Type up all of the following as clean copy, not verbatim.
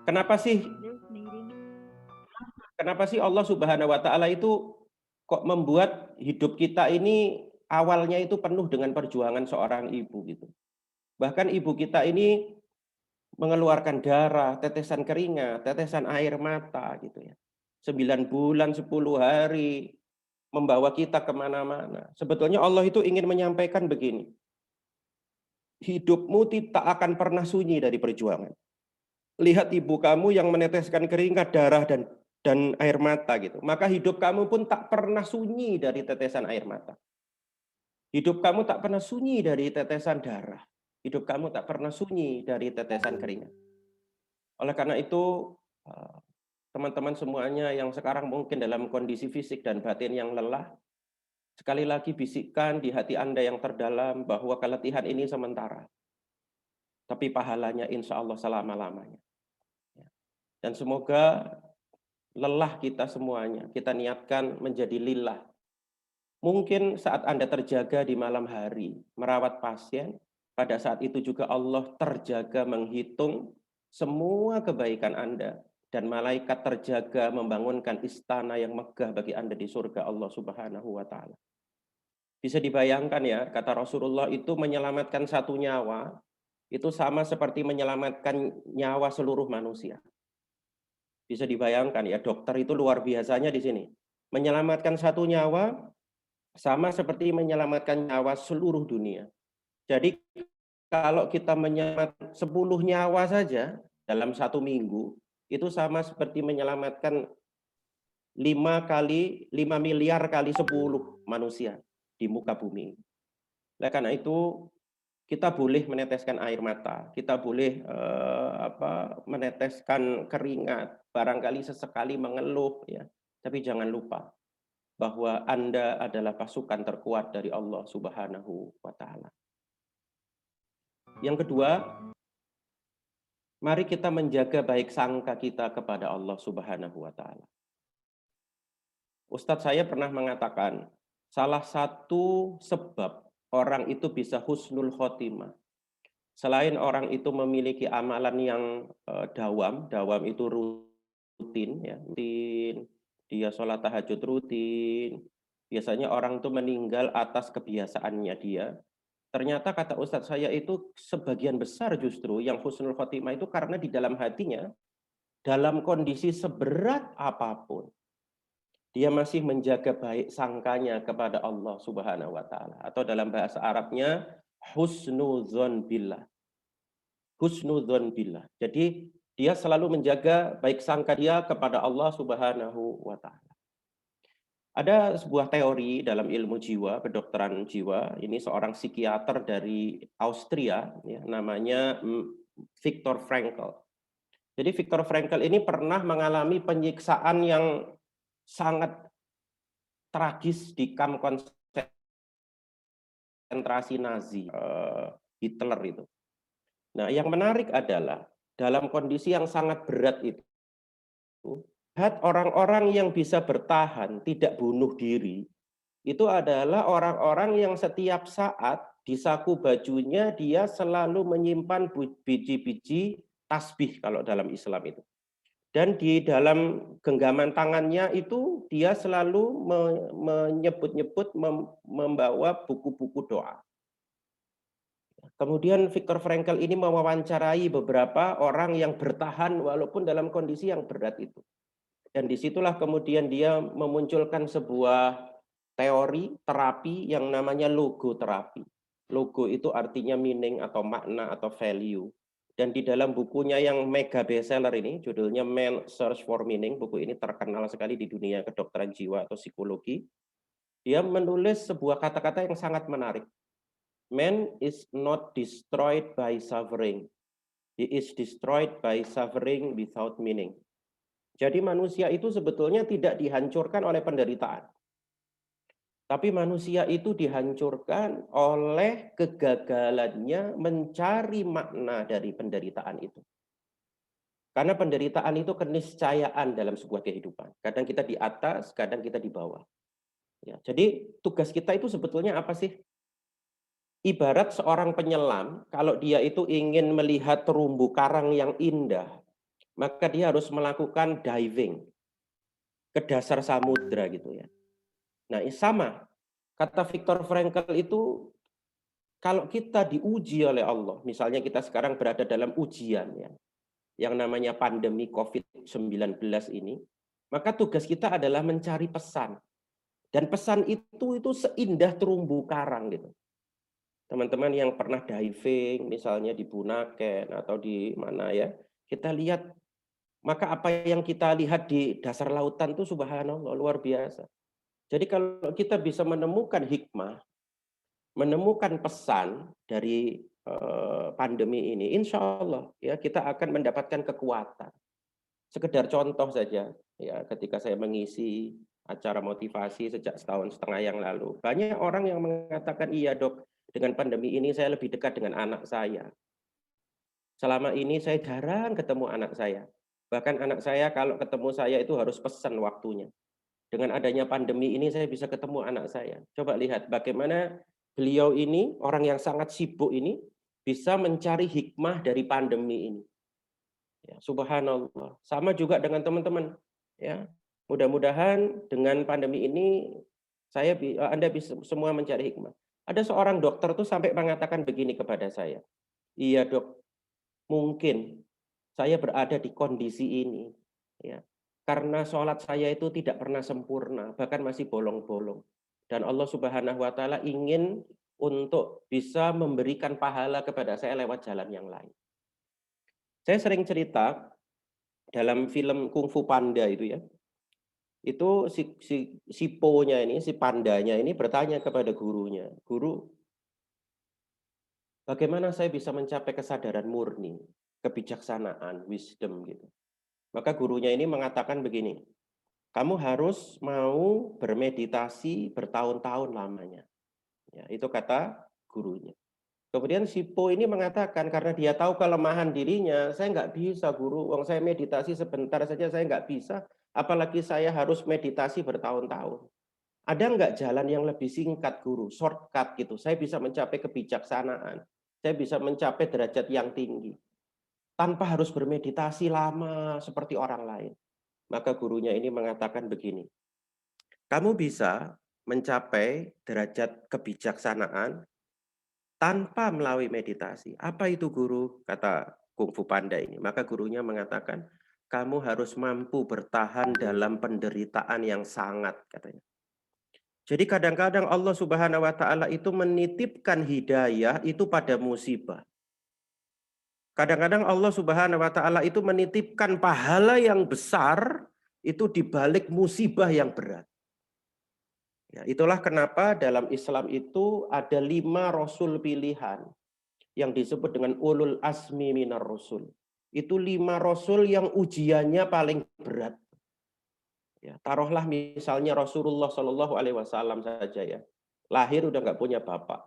Kenapa sih Allah Subhanahu wa taala itu kok membuat hidup kita ini awalnya itu penuh dengan perjuangan seorang ibu gitu. Bahkan ibu kita ini mengeluarkan darah, tetesan keringat, tetesan air mata gitu ya. 9 bulan 10 hari membawa kita kemana-mana. Sebetulnya Allah itu ingin menyampaikan begini, hidupmu tak akan pernah sunyi dari perjuangan. Lihat ibu kamu yang meneteskan keringat, darah dan air mata gitu. Maka hidup kamu pun tak pernah sunyi dari tetesan air mata. Hidup kamu tak pernah sunyi dari tetesan darah. Hidup kamu tak pernah sunyi dari tetesan keringat. Oleh karena itu, teman-teman semuanya yang sekarang mungkin dalam kondisi fisik dan batin yang lelah, sekali lagi bisikkan di hati Anda yang terdalam bahwa keletihan ini sementara. Tapi pahalanya insya Allah selama-lamanya. Dan semoga lelah kita semuanya, kita niatkan menjadi lillah. Mungkin saat Anda terjaga di malam hari, merawat pasien, pada saat itu juga Allah terjaga menghitung semua kebaikan Anda. Dan malaikat terjaga membangunkan istana yang megah bagi Anda di surga Allah Subhanahu wa Ta'ala. Bisa dibayangkan ya, kata Rasulullah itu menyelamatkan satu nyawa, itu sama seperti menyelamatkan nyawa seluruh manusia. Bisa dibayangkan ya, dokter itu luar biasanya di sini. Menyelamatkan satu nyawa sama seperti menyelamatkan nyawa seluruh dunia. Jadi kalau kita menyelamatkan 10 nyawa saja dalam 1 minggu, itu sama seperti menyelamatkan 5 miliar kali 10 manusia di muka bumi. Oleh karena itu, kita boleh meneteskan air mata, kita boleh meneteskan keringat, barangkali sesekali mengeluh ya. Tapi jangan lupa bahwa Anda adalah pasukan terkuat dari Allah Subhanahu wa taala. Yang kedua, mari kita menjaga baik sangka kita kepada Allah Subhanahu wa taala. Ustadz saya pernah mengatakan, salah satu sebab orang itu bisa husnul khotimah, selain orang itu memiliki amalan yang dawam itu rutin ya, rutin, dia sholat tahajud rutin, biasanya orang itu meninggal atas kebiasaannya dia. Ternyata kata Ustadz saya itu sebagian besar justru yang husnul khotimah itu karena di dalam hatinya, dalam kondisi seberat apapun, dia masih menjaga baik sangkanya kepada Allah Subhanahu wa taala, atau dalam bahasa Arabnya husnudzon billah. Husnudzon billah. Jadi dia selalu menjaga baik sangka dia kepada Allah Subhanahu wa taala. Ada sebuah teori dalam ilmu jiwa, kedokteran jiwa. Ini seorang psikiater dari Austria, ya, namanya Viktor Frankl. Jadi Viktor Frankl ini pernah mengalami penyiksaan yang sangat tragis di kamp konsentrasi Nazi, Hitler itu. Nah, yang menarik adalah dalam kondisi yang sangat berat itu, lihat orang-orang yang bisa bertahan, tidak bunuh diri, itu adalah orang-orang yang setiap saat di saku bajunya dia selalu menyimpan biji-biji tasbih kalau dalam Islam itu. Dan di dalam genggaman tangannya itu dia selalu menyebut-nyebut membawa buku-buku doa. Kemudian Viktor Frankl ini mewawancarai beberapa orang yang bertahan walaupun dalam kondisi yang berat itu. Dan disitulah kemudian dia memunculkan sebuah teori terapi yang namanya logoterapi. Logo itu artinya meaning atau makna atau value. Dan di dalam bukunya yang mega bestseller ini, judulnya Man Search for Meaning, buku ini terkenal sekali di dunia kedokteran jiwa atau psikologi. Dia menulis sebuah kata-kata yang sangat menarik. Man is not destroyed by suffering. He is destroyed by suffering without meaning. Jadi manusia itu sebetulnya tidak dihancurkan oleh penderitaan. Tapi manusia itu dihancurkan oleh kegagalannya mencari makna dari penderitaan itu. Karena penderitaan itu keniscayaan dalam sebuah kehidupan. Kadang kita di atas, kadang kita di bawah. Ya, jadi tugas kita itu sebetulnya apa sih? Ibarat seorang penyelam, kalau dia itu ingin melihat terumbu karang yang indah, maka dia harus melakukan diving ke dasar samudra gitu ya. Nah, sama kata Viktor Frankl itu, kalau kita diuji oleh Allah, misalnya kita sekarang berada dalam ujian ya, yang namanya pandemi COVID-19 ini, maka tugas kita adalah mencari pesan. Dan pesan itu seindah terumbu karang gitu. Teman-teman yang pernah diving misalnya di Bunaken atau di mana ya, kita lihat, maka apa yang kita lihat di dasar lautan itu subhanallah luar biasa. Jadi kalau kita bisa menemukan hikmah, menemukan pesan dari pandemi ini, insya Allah ya kita akan mendapatkan kekuatan. Sekedar contoh saja, ya ketika saya mengisi acara motivasi sejak 1,5 tahun yang lalu, banyak orang yang mengatakan, iya dok, dengan pandemi ini saya lebih dekat dengan anak saya. Selama ini saya jarang ketemu anak saya. Bahkan anak saya kalau ketemu saya itu harus pesan waktunya. Dengan adanya pandemi ini saya bisa ketemu anak saya. Coba lihat bagaimana beliau ini, orang yang sangat sibuk ini, bisa mencari hikmah dari pandemi ini. Ya, subhanallah. Sama juga dengan teman-teman. Ya, mudah-mudahan dengan pandemi ini Anda bisa semua mencari hikmah. Ada seorang dokter tuh sampai mengatakan begini kepada saya. Iya dok, mungkin saya berada di kondisi ini, ya, karena sholat saya itu tidak pernah sempurna, bahkan masih bolong-bolong. Dan Allah Subhanahu Wa Taala ingin untuk bisa memberikan pahala kepada saya lewat jalan yang lain. Saya sering cerita dalam film Kung Fu Panda itu ya, itu si Po-nya ini, si pandanya ini bertanya kepada gurunya, guru, bagaimana saya bisa mencapai kesadaran murni, kebijaksanaan, wisdom gitu. Maka gurunya ini mengatakan begini, kamu harus mau bermeditasi bertahun-tahun lamanya. Ya, itu kata gurunya. Kemudian si Po ini mengatakan karena dia tahu kelemahan dirinya, saya nggak bisa guru, wong saya meditasi sebentar saja saya nggak bisa, apalagi saya harus meditasi bertahun-tahun. Ada nggak jalan yang lebih singkat guru, shortcut gitu, saya bisa mencapai kebijaksanaan, saya bisa mencapai derajat yang tinggi, tanpa harus bermeditasi lama seperti orang lain. Maka gurunya ini mengatakan begini, kamu bisa mencapai derajat kebijaksanaan tanpa melalui meditasi. Apa itu guru? Kata Kung Fu Panda ini. Maka gurunya mengatakan, kamu harus mampu bertahan dalam penderitaan yang sangat, katanya. Jadi kadang-kadang Allah Subhanahu Wa Taala itu menitipkan hidayah itu pada musibah. Kadang-kadang Allah Subhanahu Wa Taala itu menitipkan pahala yang besar itu di balik musibah yang berat. Ya, itulah kenapa dalam Islam itu ada 5 rasul pilihan yang disebut dengan ulul asmi minar rasul. Itu 5 rasul yang ujiannya paling berat. Ya, taruhlah misalnya Rasulullah Shallallahu Alaihi Wasallam saja ya, lahir udah nggak punya bapak,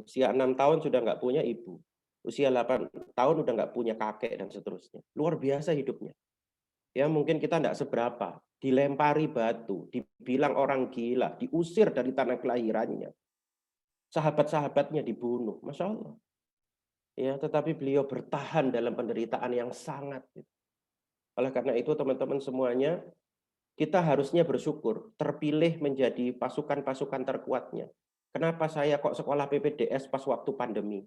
usia 6 tahun sudah nggak punya ibu, usia 8 tahun udah nggak punya kakek dan seterusnya. Luar biasa hidupnya. Ya mungkin kita tidak seberapa, dilempari batu, dibilang orang gila, diusir dari tanah kelahirannya. Sahabat-sahabatnya dibunuh, Masya Allah. Ya, tetapi beliau bertahan dalam penderitaan yang sangat. Oleh karena itu teman-teman semuanya, kita harusnya bersyukur terpilih menjadi pasukan-pasukan terkuatnya. Kenapa saya kok sekolah PPDS pas waktu pandemi?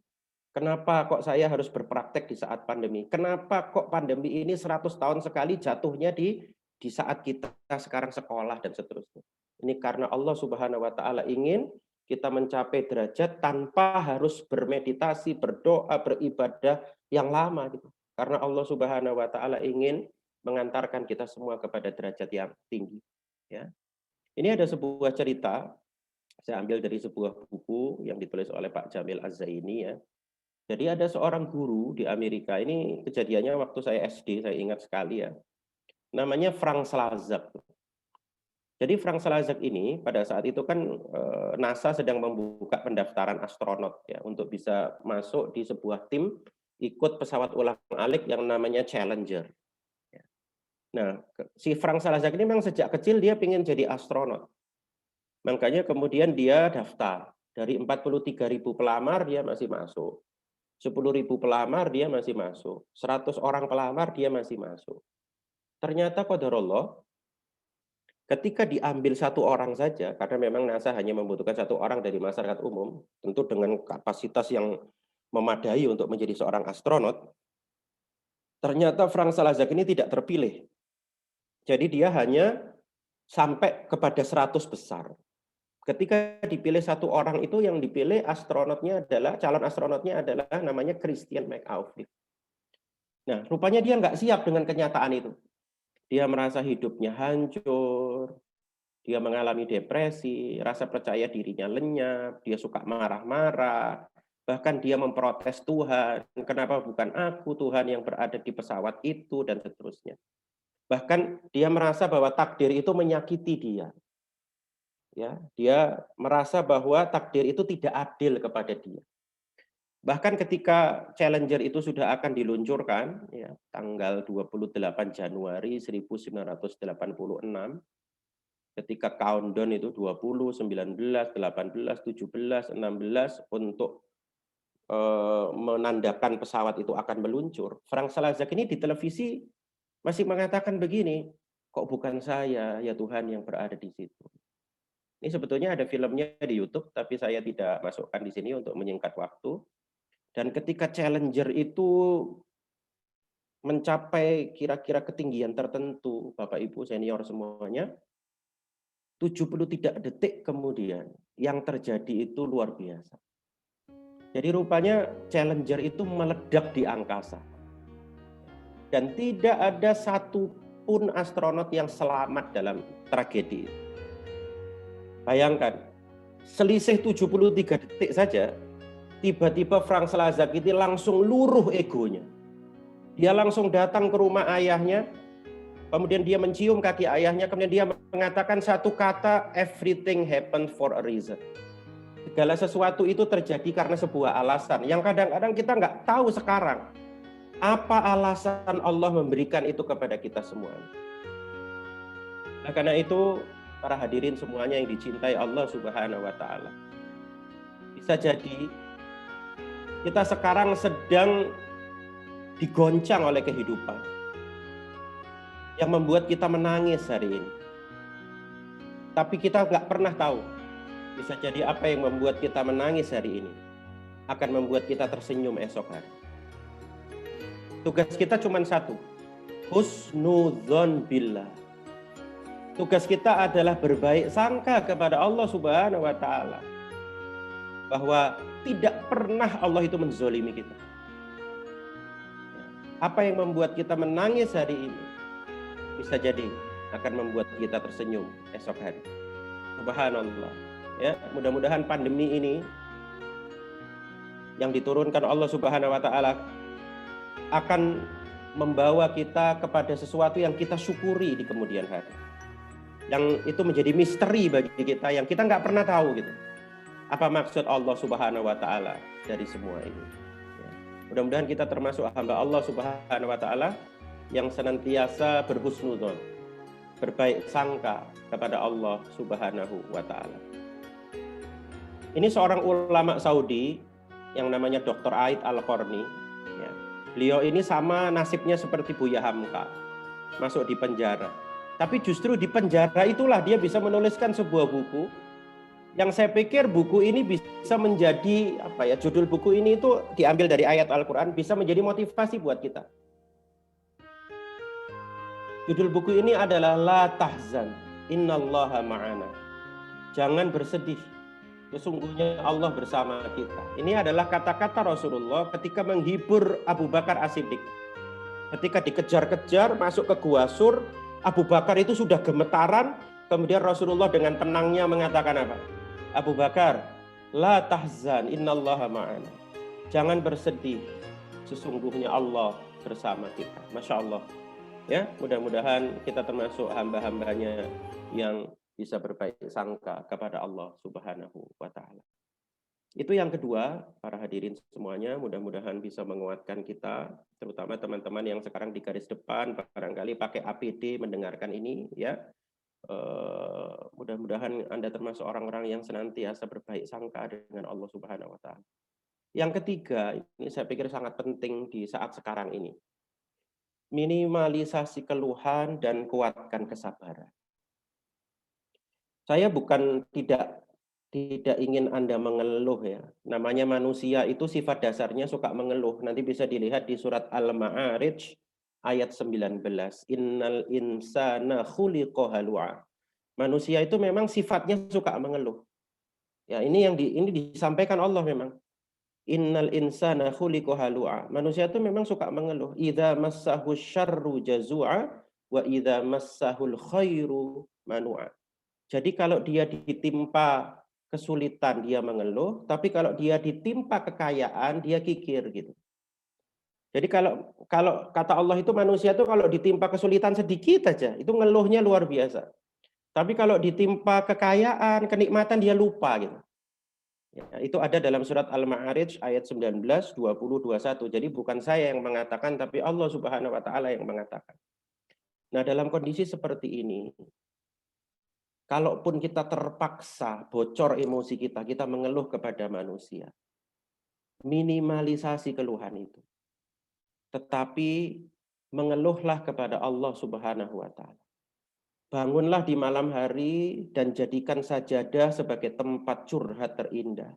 Kenapa kok saya harus berpraktek di saat pandemi? Kenapa kok pandemi ini 100 tahun sekali jatuhnya di saat kita sekarang sekolah dan seterusnya? Ini karena Allah Subhanahu Wa Taala ingin kita mencapai derajat tanpa harus bermeditasi, berdoa, beribadah yang lama gitu. Karena Allah Subhanahu Wa Taala ingin mengantarkan kita semua kepada derajat yang tinggi. Ya, ini ada sebuah cerita saya ambil dari sebuah buku yang ditulis oleh Pak Jamil Az-Zaini ya. Jadi ada seorang guru di Amerika, ini kejadiannya waktu saya SD, saya ingat sekali ya. Namanya Frank Slazak. Jadi Frank Slazak ini pada saat itu kan NASA sedang membuka pendaftaran astronot ya untuk bisa masuk di sebuah tim ikut pesawat ulang-alik yang namanya Challenger. Nah, si Frank Slazak ini memang sejak kecil dia ingin jadi astronot. Makanya kemudian dia daftar. Dari 43.000 pelamar dia masih masuk. 10.000 pelamar dia masih masuk, 100 orang pelamar dia masih masuk. Ternyata qadarullah, ketika diambil satu orang saja, karena memang NASA hanya membutuhkan satu orang dari masyarakat umum, tentu dengan kapasitas yang memadai untuk menjadi seorang astronot, ternyata Frank Salazar ini tidak terpilih. Jadi dia hanya sampai kepada 100 besar. Ketika dipilih satu orang itu, yang dipilih astronotnya adalah, calon astronotnya adalah namanya Christian McAuliffe. Nah, rupanya dia nggak siap dengan kenyataan itu. Dia merasa hidupnya hancur, dia mengalami depresi, rasa percaya dirinya lenyap, dia suka marah-marah, bahkan dia memprotes Tuhan, kenapa bukan aku Tuhan yang berada di pesawat itu, dan seterusnya. Bahkan dia merasa bahwa takdir itu menyakiti dia. Ya, dia merasa bahwa takdir itu tidak adil kepada dia. Bahkan ketika Challenger itu sudah akan diluncurkan, ya, tanggal 28 Januari 1986, ketika countdown itu 20, 19, 18, 17, 16 untuk menandakan pesawat itu akan meluncur, Frank Salazar ini di televisi masih mengatakan begini, kok bukan saya ya Tuhan yang berada di situ. Ini sebetulnya ada filmnya di YouTube, tapi saya tidak masukkan di sini untuk menyingkat waktu. Dan ketika Challenger itu mencapai kira-kira ketinggian tertentu, Bapak Ibu senior semuanya, 73 detik kemudian, yang terjadi itu luar biasa. Jadi rupanya Challenger itu meledak di angkasa. Dan tidak ada satupun astronot yang selamat dalam tragedi itu. Bayangkan, selisih 73 detik saja, tiba-tiba Frank Salazar ini langsung luruh egonya. Dia langsung datang ke rumah ayahnya, kemudian dia mencium kaki ayahnya, kemudian dia mengatakan satu kata, everything happened for a reason. Segala sesuatu itu terjadi karena sebuah alasan, yang kadang-kadang kita nggak tahu sekarang. Apa alasan Allah memberikan itu kepada kita semua. Nah, karena itu, para hadirin semuanya yang dicintai Allah Subhanahu wa Ta'ala, bisa jadi kita sekarang sedang digoncang oleh kehidupan yang membuat kita menangis hari ini. Tapi kita nggak pernah tahu, bisa jadi apa yang membuat kita menangis hari ini akan membuat kita tersenyum esok hari. Tugas kita cuma satu, husnudzon billah. Tugas kita adalah berbaik sangka kepada Allah Subhanahu wa Ta'ala, bahwa tidak pernah Allah itu menzolimi kita. Apa yang membuat kita menangis hari ini bisa jadi akan membuat kita tersenyum esok hari. Subhanallah. Ya, mudah-mudahan pandemi ini yang diturunkan Allah Subhanahu wa Ta'ala akan membawa kita kepada sesuatu yang kita syukuri di kemudian hari. Yang itu menjadi misteri bagi kita, yang kita nggak pernah tahu gitu. Apa maksud Allah Subhanahu wa Ta'ala dari semua ini. Ya. Mudah-mudahan kita termasuk hamba Allah Subhanahu wa Ta'ala yang senantiasa berhusnudzon, berbaik sangka kepada Allah Subhanahu wa Ta'ala. Ini seorang ulama Saudi yang namanya Dr. Aid Al-Qarni. Ya. Beliau ini sama nasibnya seperti Buya Hamka, masuk di penjara. Tapi justru di penjara itulah dia bisa menuliskan sebuah buku yang saya pikir buku ini bisa menjadi judul buku ini itu diambil dari ayat Al-Qur'an, bisa menjadi motivasi buat kita. Judul buku ini adalah La Tahzan, Innallaha Ma'ana. Jangan bersedih, sesungguhnya Allah bersama kita. Ini adalah kata-kata Rasulullah ketika menghibur Abu Bakar As-Siddiq. Ketika dikejar-kejar masuk ke Gua Sur, Abu Bakar itu sudah gemetaran, kemudian Rasulullah dengan tenangnya mengatakan apa? Abu Bakar, la tahzan, innallaha ma'ana. Jangan bersedih, sesungguhnya Allah bersama kita. Masya Allah. Ya, mudah-mudahan kita termasuk hamba-hambanya yang bisa berbaik sangka kepada Allah Subhanahu wa Ta'ala. Itu yang kedua, para hadirin semuanya, mudah-mudahan bisa menguatkan kita, terutama teman-teman yang sekarang di garis depan, barangkali pakai APD mendengarkan ini, ya. Mudah-mudahan Anda termasuk orang-orang yang senantiasa berbaik sangka dengan Allah Subhanahu wa Ta'ala. Yang ketiga, ini saya pikir sangat penting di saat sekarang ini. Minimalisasi keluhan dan kuatkan kesabaran. Saya bukan tidak ingin Anda mengeluh ya. Namanya manusia itu sifat dasarnya suka mengeluh. Nanti bisa dilihat di surat Al-Ma'arij ayat 19. Innal insana khuliqa halu'a. Manusia itu memang sifatnya suka mengeluh. Ya, ini disampaikan Allah memang. Innal insana khuliqa halu'a. Manusia itu memang suka mengeluh. Idza massahu syarru jazu'a wa idza massahul khairu manu'a. Jadi kalau dia ditimpa kesulitan dia mengeluh, tapi kalau dia ditimpa kekayaan dia kikir gitu. Jadi kalau kalau kata Allah itu manusia itu kalau ditimpa kesulitan sedikit aja itu ngeluhnya luar biasa. Tapi kalau ditimpa kekayaan, kenikmatan dia lupa gitu. Ya, itu ada dalam surat Al-Ma'arij ayat 19, 20, 21. Jadi bukan saya yang mengatakan tapi Allah Subhanahu wa taala yang mengatakan. Nah, dalam kondisi seperti ini, kalaupun kita terpaksa bocor emosi kita mengeluh kepada manusia. Minimalisasi keluhan itu. Tetapi mengeluhlah kepada Allah Subhanahu wa taala. Bangunlah di malam hari dan jadikan sajadah sebagai tempat curhat terindah.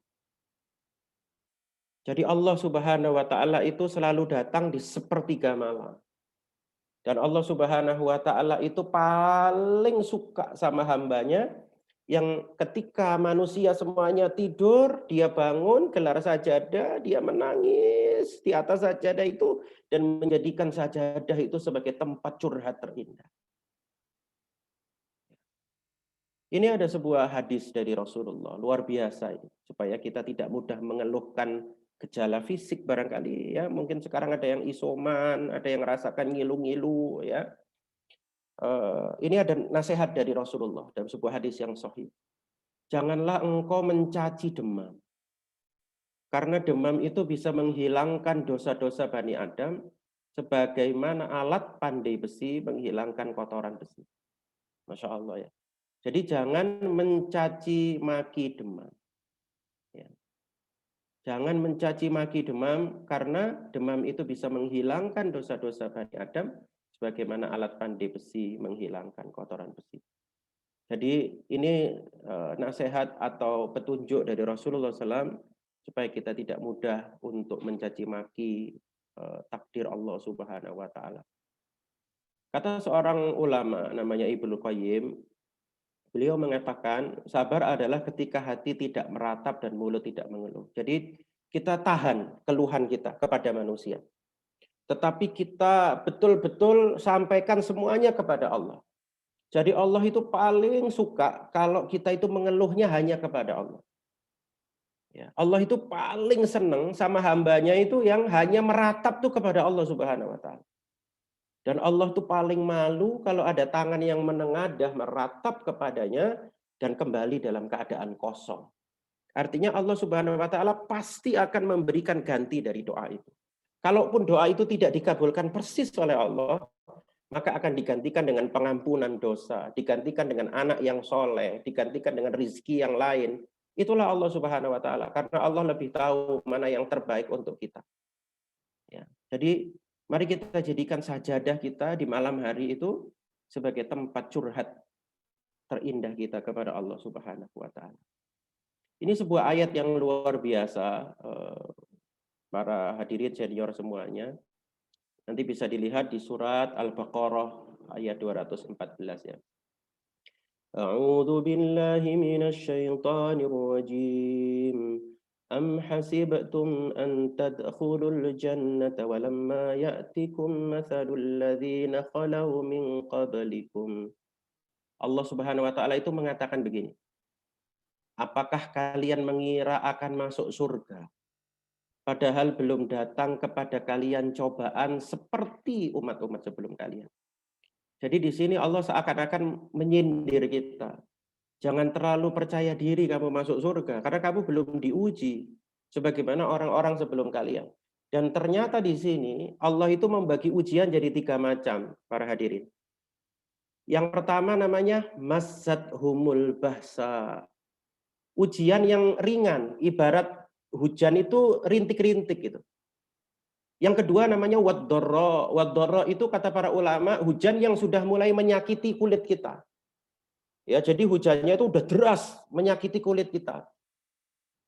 Jadi Allah Subhanahu wa taala itu selalu datang di sepertiga malam. Dan Allah Subhanahu wa taala itu paling suka sama hambanya yang ketika manusia semuanya tidur, dia bangun, gelar sajadah, dia menangis di atas sajadah itu dan menjadikan sajadah itu sebagai tempat curhat terindah. Ini ada sebuah hadis dari Rasulullah, luar biasa ini, supaya kita tidak mudah mengeluhkan gejala fisik barangkali ya, mungkin sekarang ada yang isoman, ada yang merasakan ngilu-ngilu ya. Ini ada nasihat dari Rasulullah dalam sebuah hadis yang sahih. Janganlah engkau mencaci demam. Karena demam itu bisa menghilangkan dosa-dosa Bani Adam sebagaimana alat pandai besi menghilangkan kotoran besi. Masya Allah ya. Jadi jangan mencaci maki demam. Ya. Jangan mencaci maki demam karena demam itu bisa menghilangkan dosa-dosa Bani Adam sebagaimana alat pandai besi menghilangkan kotoran besi. Jadi ini nasihat atau petunjuk dari Rasulullah SAW supaya kita tidak mudah untuk mencaci maki takdir Allah Subhanahu wa taala. Kata seorang ulama namanya Ibnu Qayyim, beliau mengatakan sabar adalah ketika hati tidak meratap dan mulut tidak mengeluh. Jadi kita tahan keluhan kita kepada manusia. Tetapi kita betul-betul sampaikan semuanya kepada Allah. Jadi Allah itu paling suka kalau kita itu mengeluhnya hanya kepada Allah. Ya, Allah itu paling senang sama hambanya itu yang hanya meratap tuh kepada Allah Subhanahu wa taala. Dan Allah tuh paling malu kalau ada tangan yang menengadah meratap kepadanya dan kembali dalam keadaan kosong. Artinya Allah Subhanahu wa taala pasti akan memberikan ganti dari doa itu. Kalaupun doa itu tidak dikabulkan persis oleh Allah, maka akan digantikan dengan pengampunan dosa, digantikan dengan anak yang soleh, digantikan dengan rizki yang lain. Itulah Allah Subhanahu wa taala, karena Allah lebih tahu mana yang terbaik untuk kita. Ya. Jadi mari kita jadikan sajadah kita di malam hari itu sebagai tempat curhat terindah kita kepada Allah Subhanahu wa taala. Ini sebuah ayat yang luar biasa, para hadirin senior semuanya. Nanti bisa dilihat di surat Al-Baqarah ayat 214 ya. A'udzu billahi minasy syaithanir rajim. Am hasibtum an tadkhulul jannata walamma ya'tikum mathalul ladzina khalau min qablikum. Allah Subhanahu wa taala itu mengatakan begini. Apakah kalian mengira akan masuk surga? Padahal belum datang kepada kalian cobaan seperti umat-umat sebelum kalian. Jadi di sini Allah seakan-akan menyindir kita. Jangan terlalu percaya diri kamu masuk surga, karena kamu belum diuji sebagaimana orang-orang sebelum kalian. Dan ternyata di sini Allah itu membagi ujian jadi 3 macam, para hadirin. Yang pertama namanya massat humul bahsa. Ujian yang ringan, ibarat hujan itu rintik-rintik gitu. Yang kedua namanya wad-dharra. Wad-dharra itu kata para ulama hujan yang sudah mulai menyakiti kulit kita. Ya, jadi hujannya itu udah deras menyakiti kulit kita.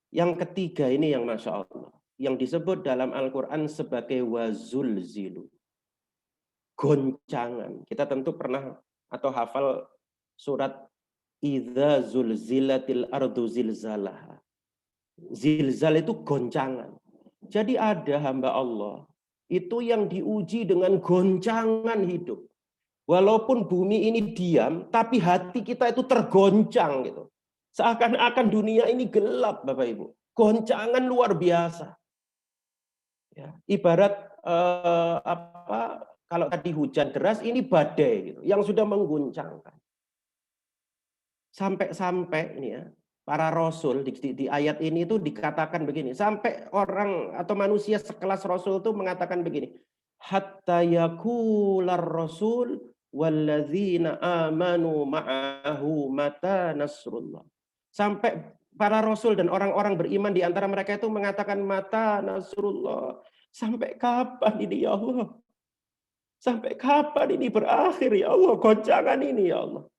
Yang ketiga ini yang Masya Allah, yang disebut dalam Al-Quran sebagai wazulzilu, goncangan. Kita tentu pernah atau hafal surat Idza zulzilatil ardu zilzalaha. Zilzal itu goncangan. Jadi ada hamba Allah itu yang diuji dengan goncangan hidup. Walaupun bumi ini diam, tapi hati kita itu tergoncang gitu. Seakan-akan dunia ini gelap, Bapak Ibu. Goncangan luar biasa. Ya, ibarat kalau tadi hujan deras, ini badai gitu, yang sudah mengguncangkan. Sampai-sampai ini ya, para rasul di ayat ini itu dikatakan begini, sampai orang atau manusia sekelas rasul itu mengatakan begini, hatta yakular rasul walladzina amanu ma'ahu mata nasrullah. Sampai para rasul dan orang-orang beriman di antara mereka itu mengatakan mata nasrullah. Sampai kapan ini ya Allah? Sampai kapan ini berakhir ya Allah? Goncangan ini ya Allah.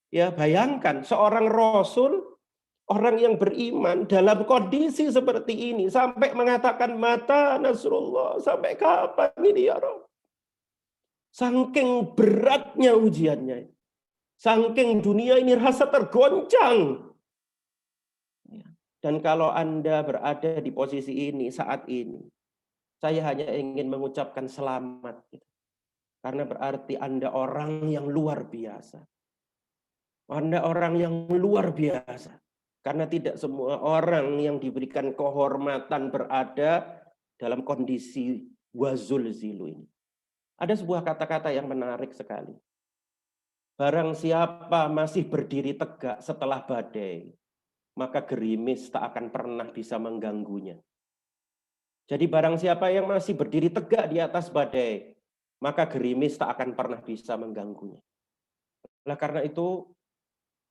Ya, bayangkan seorang rasul, orang yang beriman dalam kondisi seperti ini sampai mengatakan mata nasrullah, sampai kapan ini ya Rabb? Saking beratnya ujiannya. Saking dunia ini rasa tergoncang. Dan kalau Anda berada di posisi ini saat ini, saya hanya ingin mengucapkan selamat. Karena berarti Anda orang yang luar biasa. Anda orang yang luar biasa. Karena tidak semua orang yang diberikan kehormatan berada dalam kondisi wazul zilu ini. Ada sebuah kata-kata yang menarik sekali. Barang siapa masih berdiri tegak setelah badai, maka gerimis tak akan pernah bisa mengganggunya. Jadi barang siapa yang masih berdiri tegak di atas badai, maka gerimis tak akan pernah bisa mengganggunya. Oleh karena itu,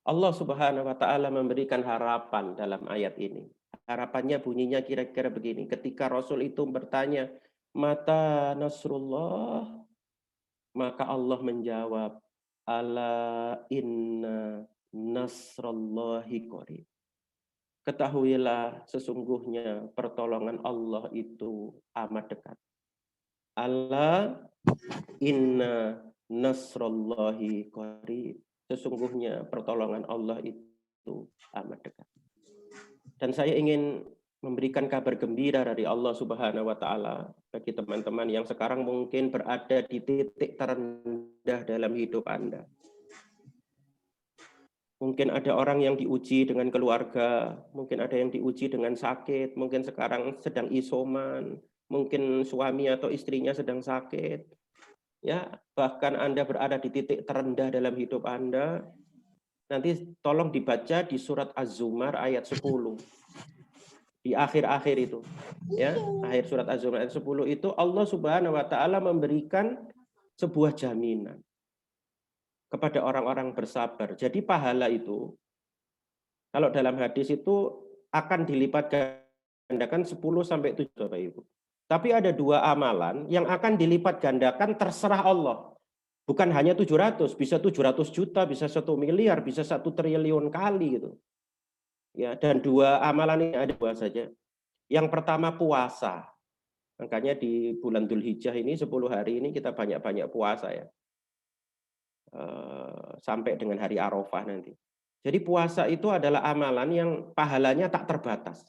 Allah Subhanahu wa Ta'ala memberikan harapan dalam ayat ini. Harapannya bunyinya kira-kira begini. Ketika Rasul itu bertanya, mata Nasrullah, maka Allah menjawab, ala inna nasrallahi qarib. Ketahuilah sesungguhnya pertolongan Allah itu amat dekat. Ala inna nasrallahi qarib. Sesungguhnya pertolongan Allah itu amat dekat. Dan saya ingin memberikan kabar gembira dari Allah Subhanahu wa Ta'ala bagi teman-teman yang sekarang mungkin berada di titik terendah dalam hidup Anda. Mungkin ada orang yang diuji dengan keluarga, mungkin ada yang diuji dengan sakit, mungkin sekarang sedang isoman, mungkin suami atau istrinya sedang sakit. Ya, bahkan Anda berada di titik terendah dalam hidup Anda. Nanti tolong dibaca di surat Az-Zumar ayat 10. Di akhir-akhir itu. Ya, akhir surat Az-Zumar ayat 10 itu Allah Subhanahu wa Ta'ala memberikan sebuah jaminan kepada orang-orang bersabar. Jadi pahala itu, kalau dalam hadis itu akan dilipat gandakan 10-7 Bapak Ibu. Tapi ada 2 amalan yang akan dilipat gandakan terserah Allah. Bukan hanya 700, bisa 700 juta, bisa 1 miliar, bisa 1 triliun kali gitu. Ya, dan 2 amalan ini ada 2 saja. Yang pertama puasa. Makanya di bulan Dzulhijjah ini 10 hari ini kita banyak-banyak puasa ya. Sampai dengan hari Arafah nanti. Jadi puasa itu adalah amalan yang pahalanya tak terbatas.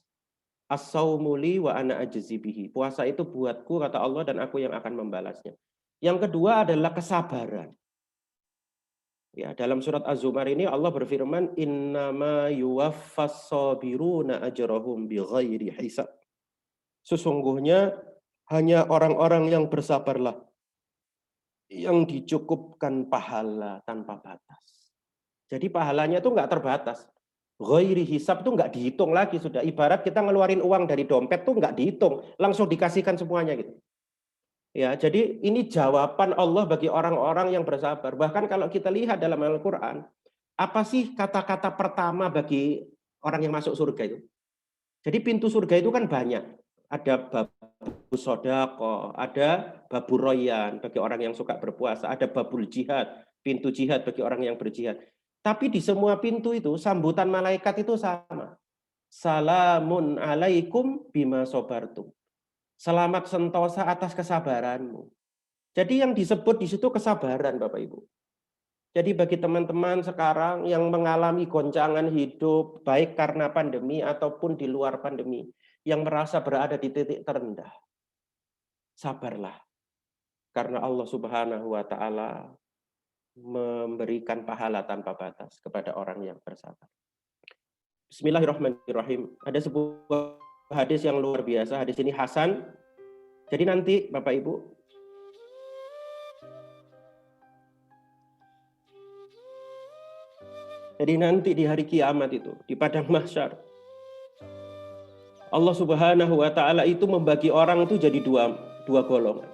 As-saumu li wa ana ajzi bihi. Puasa itu buatku kata Allah dan aku yang akan membalasnya. Yang kedua adalah kesabaran. Ya, dalam surat Az-Zumar ini Allah berfirman innama yuwaffas sabiruna ajrahum bighairi hisab. Sesungguhnya hanya orang-orang yang bersabarlah yang dicukupkan pahala tanpa batas. Jadi pahalanya itu nggak terbatas. Ghairi hisab itu nggak dihitung lagi sudah. Ibarat kita ngeluarin uang dari dompet tuh nggak dihitung, langsung dikasihkan semuanya gitu. Ya, jadi ini jawaban Allah bagi orang-orang yang bersabar. Bahkan kalau kita lihat dalam Al-Quran, apa sih kata-kata pertama bagi orang yang masuk surga itu? Jadi pintu surga itu kan banyak. Ada babu sodako, ada babu royan bagi orang yang suka berpuasa, ada babul jihad, pintu jihad bagi orang yang berjihad. Tapi di semua pintu itu sambutan malaikat itu sama. Salamun alaikum bima sobartum. Selamat sentosa atas kesabaranmu. Jadi yang disebut di situ kesabaran, Bapak Ibu. Jadi bagi teman-teman sekarang yang mengalami goncangan hidup, baik karena pandemi ataupun di luar pandemi, yang merasa berada di titik terendah, sabarlah. Karena Allah Subhanahu wa Ta'ala memberikan pahala tanpa batas kepada orang yang bersabar. Bismillahirrahmanirrahim. Ada sebuah hadis yang luar biasa. Hadis ini hasan. Jadi nanti Bapak Ibu, jadi nanti di hari kiamat itu, di padang mahsyar, Allah Subhanahu wa Ta'ala itu membagi orang itu jadi dua golongan.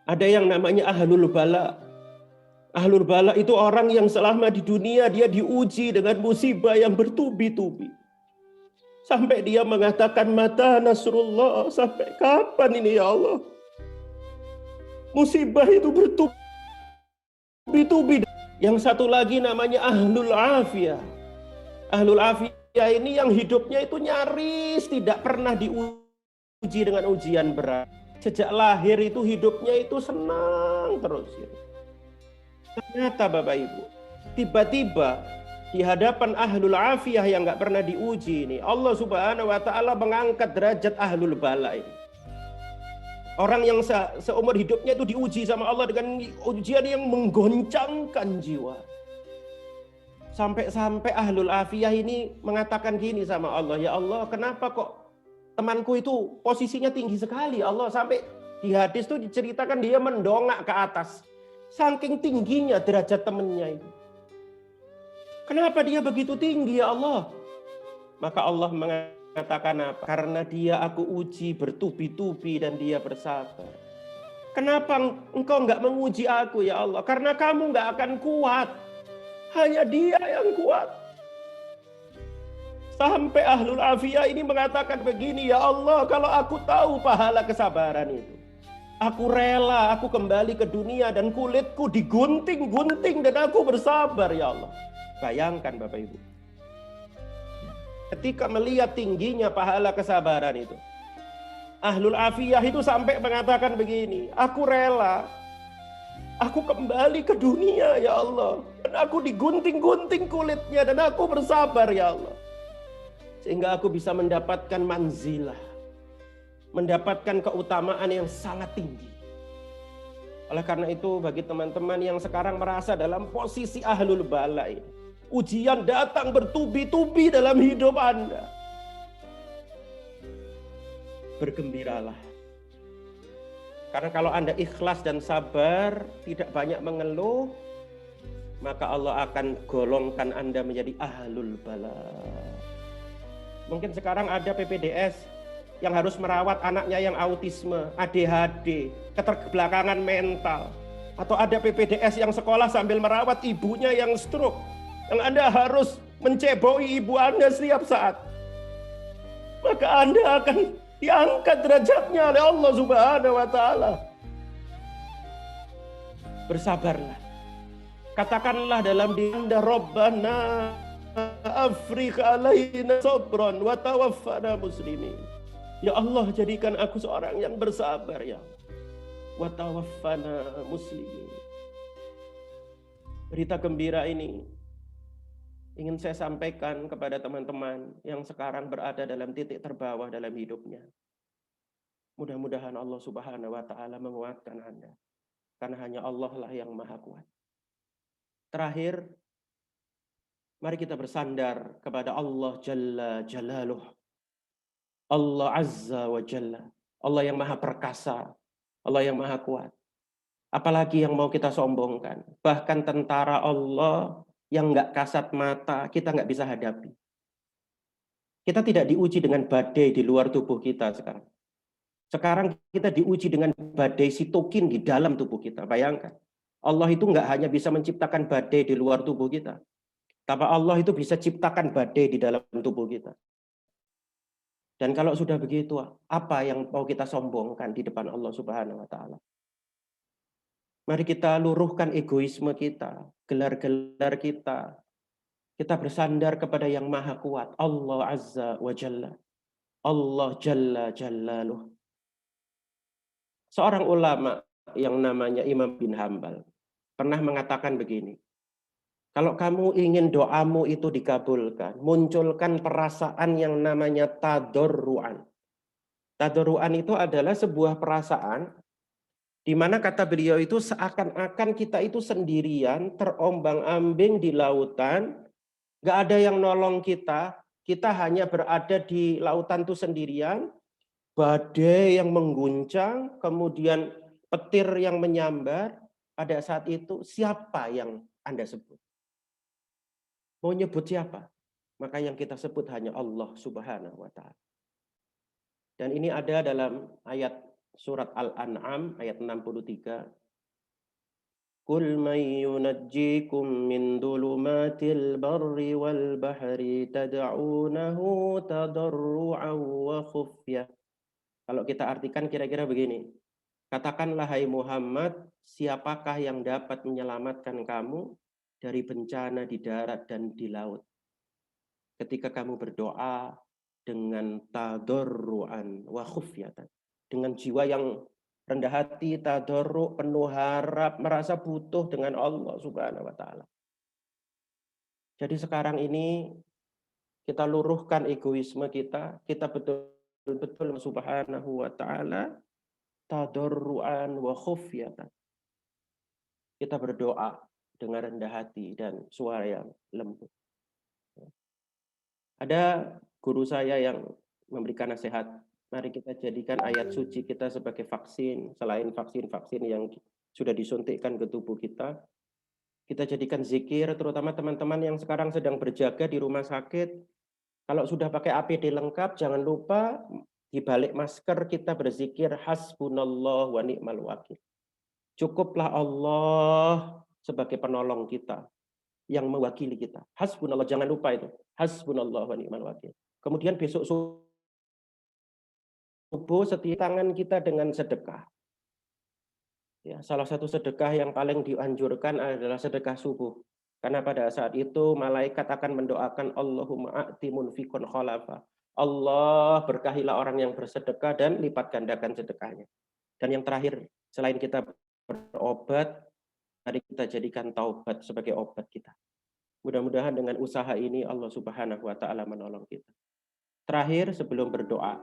Ada yang namanya ahlul bala. Ahlul bala itu orang yang selama di dunia dia diuji dengan musibah yang bertubi-tubi. Sampai dia mengatakan, mata nasrullah, sampai kapan ini ya Allah? Musibah itu bertubi-tubi. Yang satu lagi namanya ahlul afiyah. Ahlul afiyah ini yang hidupnya itu nyaris tidak pernah diuji dengan ujian berat. Sejak lahir itu hidupnya itu senang terus. Ternyata Bapak Ibu, tiba-tiba di hadapan ahlul afiyah yang nggak pernah diuji ini, Allah Subhanahu wa Ta'ala mengangkat derajat ahlul bala ini. Orang yang seumur hidupnya itu diuji sama Allah dengan ujian yang menggoncangkan jiwa. Sampai-sampai ahlul afiyah ini mengatakan gini sama Allah, ya Allah, kenapa kok temanku itu posisinya tinggi sekali, Allah, sampai di hadis itu diceritakan dia mendongak ke atas. Saking tingginya derajat temannya itu. Kenapa dia begitu tinggi ya Allah? Maka Allah mengatakan apa? Karena dia aku uji bertubi-tubi dan dia bersabar. Kenapa engkau nggak menguji aku ya Allah? Karena kamu nggak akan kuat. Hanya dia yang kuat. Sampai ahlul afiyah ini mengatakan begini, ya Allah, kalau aku tahu pahala kesabaran itu, aku rela, aku kembali ke dunia dan kulitku digunting-gunting dan aku bersabar ya Allah. Bayangkan Bapak Ibu. Ketika melihat tingginya pahala kesabaran itu, ahlul afiyah itu sampai mengatakan begini, aku rela, aku kembali ke dunia ya Allah. Dan aku digunting-gunting kulitnya dan aku bersabar ya Allah. Sehingga aku bisa mendapatkan manzilah. Mendapatkan keutamaan yang sangat tinggi. Oleh karena itu bagi teman-teman yang sekarang merasa dalam posisi ahlul bala ini, ujian datang bertubi-tubi dalam hidup Anda, bergembiralah. Karena kalau Anda ikhlas dan sabar, tidak banyak mengeluh, maka Allah akan golongkan Anda menjadi ahlul bala. Mungkin sekarang ada PPDS yang harus merawat anaknya yang autisme, ADHD, keterbelakangan mental. Atau ada PPDS yang sekolah sambil merawat ibunya yang stroke. Yang Anda harus menceboi ibu Anda setiap saat. Maka Anda akan diangkat derajatnya oleh Allah Subhanahu wa Ta'ala. Bersabarlah. Katakanlah dalam diri Anda, Rabbana afriq alaina sabran wa tawaffana muslimin. Ya Allah, jadikan aku seorang yang bersabar ya. Wa tawaffana muslimin. Berita gembira ini ingin saya sampaikan kepada teman-teman yang sekarang berada dalam titik terbawah dalam hidupnya. Mudah-mudahan Allah Subhanahu wa Ta'ala menguatkan Anda. Karena hanya Allah lah yang maha kuat. Terakhir, mari kita bersandar kepada Allah Jalla Jalaluh. Allah Azza wa Jalla. Allah yang maha perkasa. Allah yang maha kuat. Apalagi yang mau kita sombongkan. Bahkan tentara Allah yang nggak kasat mata, kita nggak bisa hadapi. Kita tidak diuji dengan badai di luar tubuh kita sekarang. Sekarang kita diuji dengan badai sitokin di dalam tubuh kita. Bayangkan. Allah itu nggak hanya bisa menciptakan badai di luar tubuh kita. Tapi Allah itu bisa ciptakan badai di dalam tubuh kita. Dan kalau sudah begitu, apa yang mau kita sombongkan di depan Allah Subhanahu wa taala? Mari kita luruhkan egoisme kita, gelar-gelar kita. Kita bersandar kepada yang Maha Kuat, Allah Azza wa Jalla. Allah Jalla Jallaluh. Seorang ulama yang namanya Imam bin Hambal pernah mengatakan begini, kalau kamu ingin doamu itu dikabulkan, munculkan perasaan yang namanya tadorruan. Tadorruan itu adalah sebuah perasaan di mana kata beliau itu seakan-akan kita itu sendirian, terombang-ambing di lautan, nggak ada yang nolong kita hanya berada di lautan itu sendirian, badai yang mengguncang, kemudian petir yang menyambar. Pada saat itu siapa yang Anda sebut? Mau nyebut siapa? Maka yang kita sebut hanya Allah Subhanahu wa taala. Dan ini ada dalam ayat surat Al-An'am ayat 63. Qul may yunajjikum min dhulumatil barri wal bahri tad'unahu tadarru'an wa khufyah. Kalau kita artikan kira-kira begini. Katakanlah hai Muhammad, siapakah yang dapat menyelamatkan kamu dari bencana di darat dan di laut? Ketika kamu berdoa dengan tadarruan wa khufyatan, dengan jiwa yang rendah hati, tadarru, penuh harap, merasa butuh dengan Allah Subhanahu wa taala. Jadi sekarang ini kita luruhkan egoisme kita betul-betul Subhanahu wa taala tadarruan wa khufyatan. Kita berdoa dengan rendah hati dan suara yang lembut. Ada guru saya yang memberikan nasihat, mari kita jadikan ayat suci kita sebagai vaksin, selain vaksin-vaksin yang sudah disuntikkan ke tubuh kita. Kita jadikan zikir, terutama teman-teman yang sekarang sedang berjaga di rumah sakit. Kalau sudah pakai APD lengkap, jangan lupa di balik masker kita berzikir hasbunallah wa ni'mal wakil. Cukuplah Allah sebagai penolong kita, yang mewakili kita. Hasbunallah, jangan lupa itu. Hasbunallah wa ni'mal wakil. Kemudian besok subuh setiap tangan kita dengan sedekah. Ya, salah satu sedekah yang paling dianjurkan adalah sedekah subuh. Karena pada saat itu malaikat akan mendoakan Allahumma a'ti munfikun khalafa. Allah berkahilah orang yang bersedekah dan lipat gandakan sedekahnya. Dan yang terakhir, selain kita berobat, mari kita jadikan taubat sebagai obat kita. Mudah-mudahan dengan usaha ini Allah Subhanahu wa taala menolong kita. Terakhir sebelum berdoa.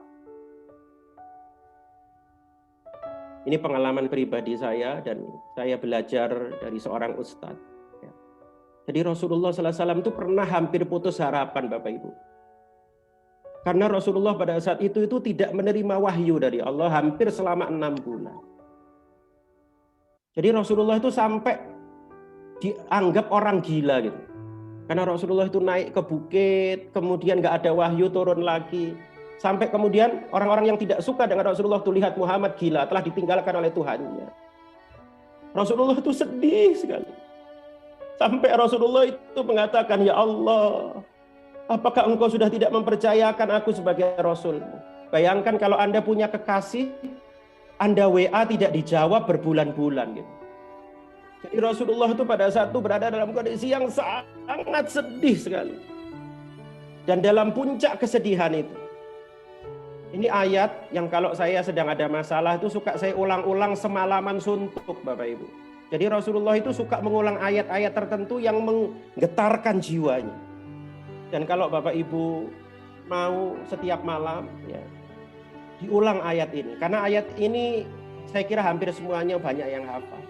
Ini pengalaman pribadi saya dan saya belajar dari seorang ustadz. Jadi Rasulullah SAW itu pernah hampir putus harapan Bapak Ibu. Karena Rasulullah pada saat itu tidak menerima wahyu dari Allah hampir selama 6 bulan. Jadi Rasulullah itu sampai dianggap orang gila gitu. Karena Rasulullah itu naik ke bukit, kemudian nggak ada wahyu, turun lagi. Sampai kemudian orang-orang yang tidak suka dengan Rasulullah itu lihat Muhammad gila, telah ditinggalkan oleh Tuhannya. Rasulullah itu sedih sekali. Sampai Rasulullah itu mengatakan, ya Allah, apakah engkau sudah tidak mempercayakan aku sebagai Rasul-Mu? Bayangkan kalau Anda punya kekasih, Anda WA tidak dijawab berbulan-bulan gitu. Jadi Rasulullah itu pada saat itu berada dalam kondisi yang sangat sedih sekali. Dan dalam puncak kesedihan itu, ini ayat yang kalau saya sedang ada masalah itu suka saya ulang-ulang semalaman suntuk Bapak Ibu. Jadi Rasulullah itu suka mengulang ayat-ayat tertentu yang menggetarkan jiwanya. Dan kalau Bapak Ibu mau setiap malam ya diulang ayat ini. Karena ayat ini saya kira hampir semuanya banyak yang hafal.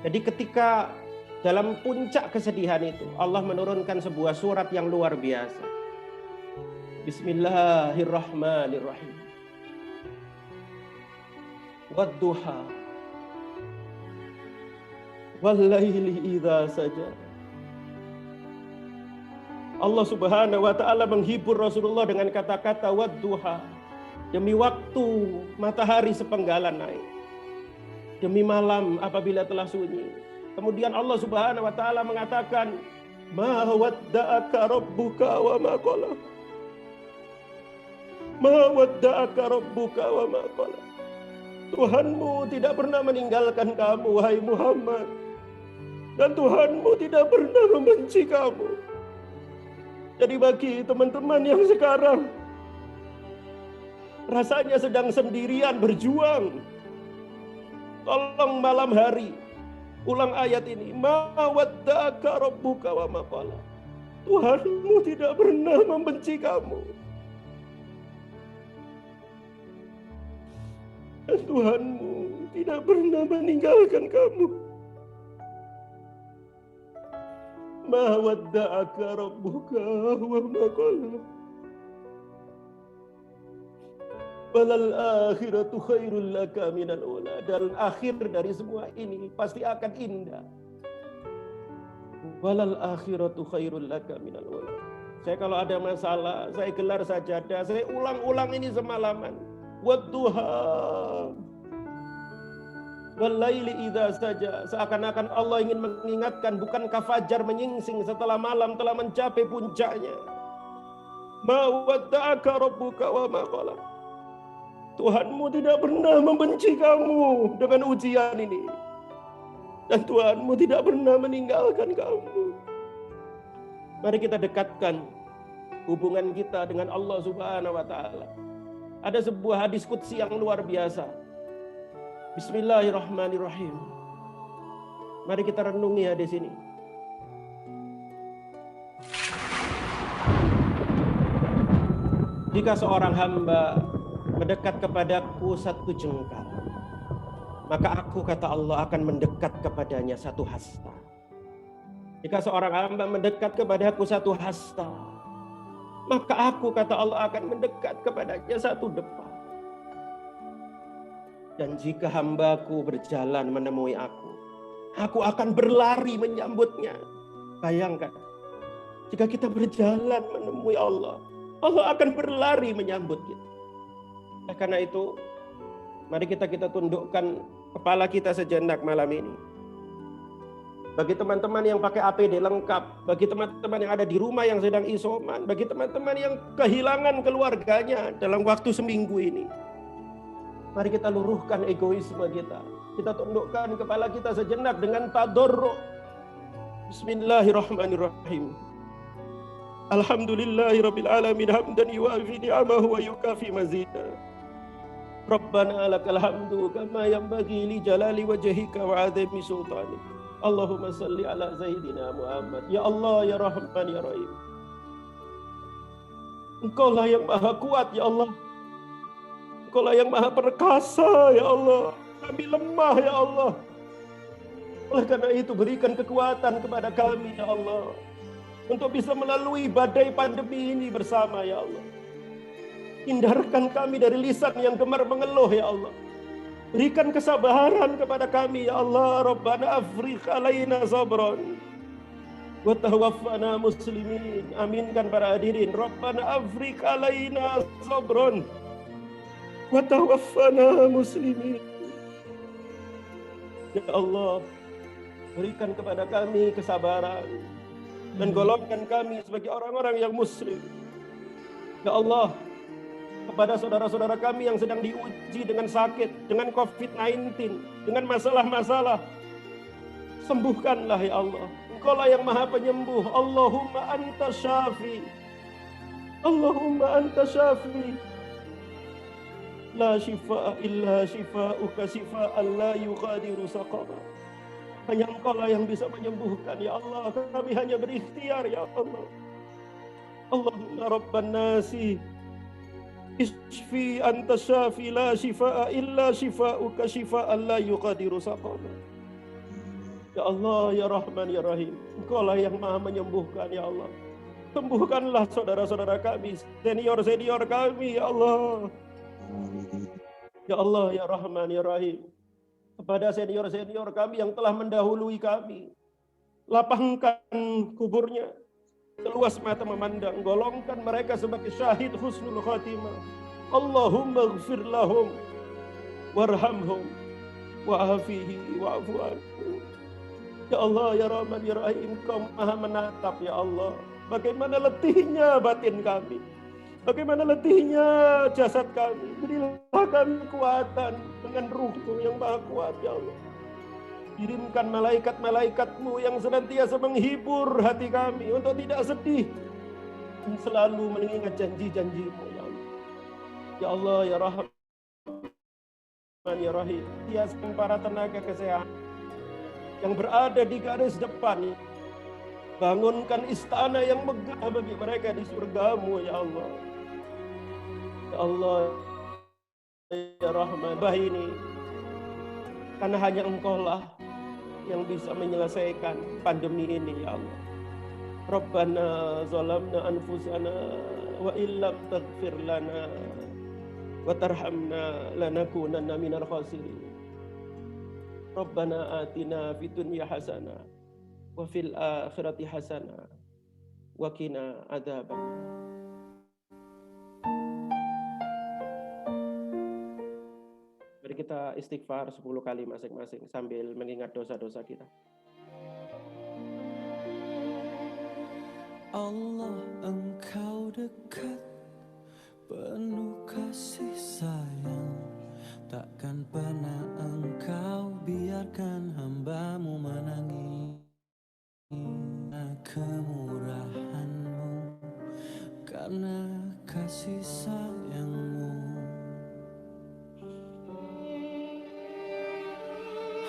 Jadi ketika dalam puncak kesedihan itu Allah menurunkan sebuah surat yang luar biasa. Bismillahirrahmanirrahim. Wadduha wallaili idza saja. Allah Subhanahu wa taala menghibur Rasulullah dengan kata-kata wadduha. Demi waktu matahari sepenggalan naik. Demi malam apabila telah sunyi. Kemudian Allah Subhanahu wa taala mengatakan, "Ma wadda'aka rabbuka wa ma qala." Ma wadda'aka rabbuka wa ma qala. Tuhanmu tidak pernah meninggalkan kamu, wahai Muhammad. Dan Tuhanmu tidak pernah membenci kamu. Jadi bagi teman-teman yang sekarang rasanya sedang sendirian berjuang, tolong malam hari ulang ayat ini. Ma wadda'aka rabbuka wa ma qala. Tuhanmu tidak pernah membenci kamu. Dan Tuhanmu tidak pernah meninggalkan kamu. Ma wadda'aka rabbuka wa ma qala. Walal akhiratu khairul laka minal ula. Dan akhir dari semua ini pasti akan indah. Walal akhiratu khairul laka minal ula. Saya kalau ada masalah, saya gelar sajadah, saya ulang-ulang ini semalaman. Wadduha walaili idza saja. Seakan-akan Allah ingin mengingatkan, bukankah fajar menyingsing setelah malam telah mencapai puncaknya. Ma wadda'aka rabbuka wa ma qala. Tuhanmu tidak pernah membenci kamu dengan ujian ini. Dan Tuhanmu tidak pernah meninggalkan kamu. Mari kita dekatkan hubungan kita dengan Allah Subhanahu wa taala. Ada sebuah hadis qudsi yang luar biasa. Bismillahirrahmanirrahim. Mari kita renungi hadis ini. Jika seorang hamba mendekat kepadaku satu jengkal, maka aku, kata Allah, akan mendekat kepadanya satu hasta. Jika seorang hamba mendekat kepadaku satu hasta, maka aku, kata Allah, akan mendekat kepadanya satu depan. Dan jika hambaku berjalan menemui aku akan berlari menyambutnya. Bayangkan, jika kita berjalan menemui Allah, Allah akan berlari menyambut kita. Nah, karena itu, mari kita tundukkan kepala kita sejenak malam ini. Bagi teman-teman yang pakai APD lengkap, bagi teman-teman yang ada di rumah yang sedang isoman, bagi teman-teman yang kehilangan keluarganya dalam waktu seminggu ini, mari kita luruhkan egoisme kita. Kita tundukkan kepala kita sejenak dengan tadarru'. Bismillahirrahmanirrahim. Alhamdulillahirabbil alamin hamdan yuwafi ni'amahu wa yukafi mazidah. Rabbana lakal hamdu kama yanbaghi li jalali wajhika wa 'azimi sultanik. Allahumma salli ala Sayyidina Muhammad. Ya Allah, ya Rahman, ya Rahim. Engkaulah yang maha kuat, ya Allah. Engkaulah yang maha perkasa, ya Allah. Kami lemah, ya Allah. Oleh karena itu, berikan kekuatan kepada kami, ya Allah, untuk bisa melalui badai pandemi ini bersama, ya Allah. Hindarkan kami dari lisan yang gemar mengeluh, ya Allah. Berikan kesabaran kepada kami, ya Allah. Rabbana afriq alaina sabran wa tawaffana muslimin. Aminkan para hadirin. Rabbana afriq alaina sabran wa tawaffana muslimin. Ya Allah, berikan kepada kami kesabaran dan golongkan kami sebagai orang-orang yang muslim. Ya Allah, kepada saudara-saudara kami yang sedang diuji dengan sakit, dengan COVID-19, dengan masalah-masalah, sembuhkanlah, ya Allah. Engkaulah yang maha penyembuh. Allahumma anta syafi. Allahumma anta syafi. La shifa'a illa shifa'uka shifa'an la yughadiru saqama. Hanya Engkaulah yang bisa menyembuhkan, ya Allah. Kami hanya berikhtiar, ya Allah. Allahumma rabban nasi Ishfi anta syafi la shifa'a illa shifa'uka shifa'an la yughadiru saqama. Ya Allah, ya Rahman, ya Rahim. Engkaulah yang maha menyembuhkan, ya Allah. Sembuhkanlah saudara-saudara kami, senior-senior kami, ya Allah. Ya Allah, ya Rahman, ya Rahim. Kepada senior-senior kami yang telah mendahului kami, lapangkan kuburnya seluas mata memandang, golongkan mereka sebagai syahid husnul khatimah. Allahumma ighfir lahum warhamhum wa'afihi wa'afu anhum. Ya Allah, ya Rahman, ya Rahim, Engkau maha menatap, ya Allah. Bagaimana letihnya batin kami, Bagaimana letihnya jasad kami, berilah kami kekuatan dengan Ruh-Mu yang maha kuat, ya Allah. Kirimkan malaikat-malaikat-Mu yang senantiasa menghibur hati kami untuk tidak sedih dan selalu mengingat janji-janji-Mu, ya Allah. Ya Allah, ya Rahman, ya Rahim, tiaskan para tenaga kesehatan yang berada di garis depan, bangunkan istana yang megah bagi mereka di surga-Mu, ya Allah. Ya Allah, ya Rahman, bahi ini karena hanya Engkau-lah yang bisa menyelesaikan pandemi ini, ya Allah. Rabbana zalamna anfusana wa illam taghfir lana wa tarhamna lanakunanna minal khasirin. Rabbana atina fid dunya hasanah wa fil akhirati hasanah wa qina adzabannar. Mari kita istighfar 10 kali masing-masing sambil mengingat dosa-dosa kita. Allah, Engkau dekat, penuh kasih sayang. Takkan pernah Engkau biarkan hamba-Mu menangis. Kemurahan-Mu, karena kasih sayang-Mu.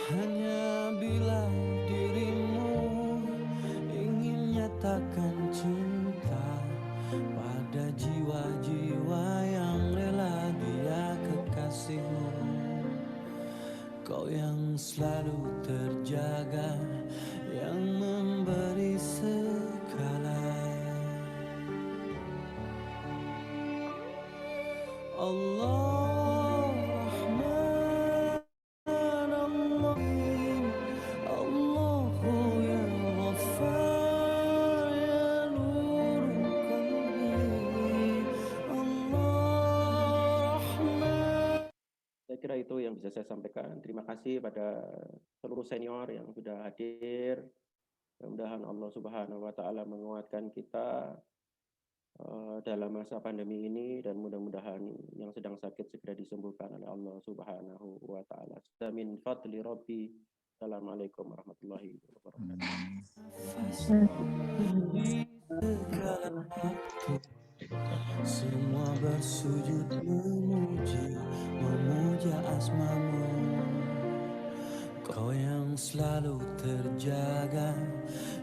Hanya bila diri-Mu ingin nyatakan cinta pada jiwa-jiwa yang rela dia kekasih-Mu, Kau yang selalu terjaga, yang memberi segala. Allah Rahman, Allah Allahu ya Ghaffar ya Nurul Qalbi, Allah Rahman. Saya kira itu yang bisa saya sampaikan. Terima kasih pada seluruh senior yang sudah hadir. Mudah-mudahan Allah Subhanahu wa Ta'ala menguatkan kita dalam masa pandemi ini, dan mudah-mudahan yang sedang sakit segera disembuhkan oleh Allah Subhanahu wa Ta'ala. Min fadli Rabbi. Assalamualaikum warahmatullahi wabarakatuh. Semua bersujud memuja asma-Mu, Kau yang selalu terjaga,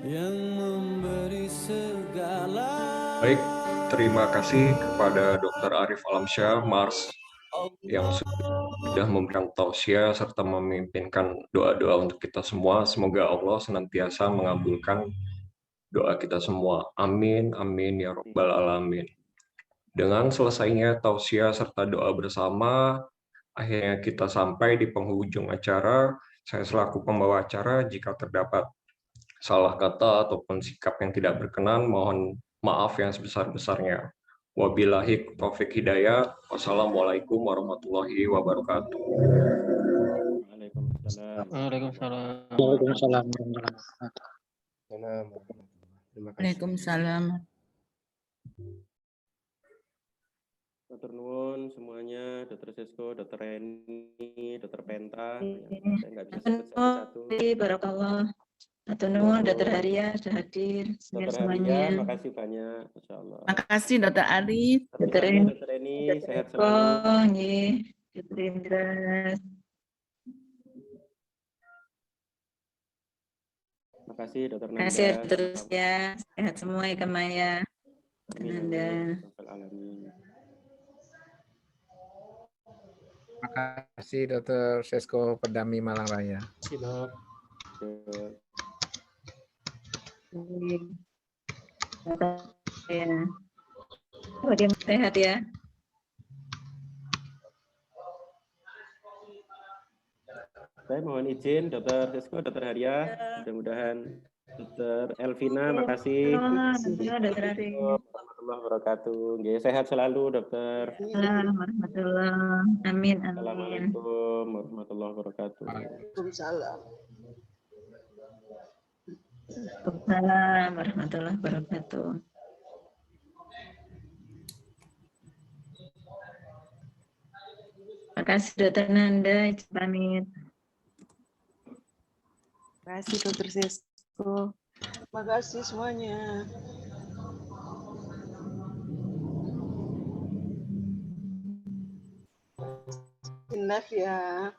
yang memberi segala. Baik, terima kasih kepada Dr. Arif Alamsyah, Mars, yang sudah memberikan tausiah serta memimpinkan doa-doa untuk kita semua. Semoga Allah senantiasa mengabulkan doa kita semua. Amin, amin, ya Rabbal Alamin. Dengan selesainya tausiah serta doa bersama, akhirnya kita sampai di penghujung acara. Saya selaku pembawa acara, jika terdapat salah kata ataupun sikap yang tidak berkenan, mohon maaf yang sebesar-besarnya. Wabillahi taufik hidayah. Wassalamualaikum warahmatullahi wabarakatuh. Waalaikumsalam. Waalaikumsalam. Waalaikumsalam. Terima kasih. Waalaikumsalam. Dr. Nuwun semuanya, Dr. Sisko, Dr. Reni, Dr. Penta, yang saya nggak bisa sebut satu-satu. Barakallah. Dr. Nuwun, Dr. Haria sudah hadir. Dr. Semuanya. Haria, makasih banyak, Masya Allah. Makasih Dr. Arif. Dr. Reni, Dr. Reni, sehat Dr. selalu. Dr. Indra. Makasih Dr. Terima Nanda. kasih terus ya. Sehat semua ya Kamaya. Nanda. Terima kasih Dr. Sesko Perdami Malang Raya. Ya. Bagaimana sehat ya? Saya mohon izin Dr. Sisko, Dr. Haria, mudah-mudahan Dr. Elvina, makasih. Dr. Ari. Warahmatullahi wabarakatuh. Sehat selalu, Dokter. Assalamualaikum. Amin. Amin. Assalamualaikum warahmatullahi wabarakatuh. Waalaikumsalam. Waalaikumsalam warahmatullahi wabarakatuh. kasih Dokter Nanda, izin pamit. Terima kasih Dokter Sesko. Terima kasih semuanya. Enough ya.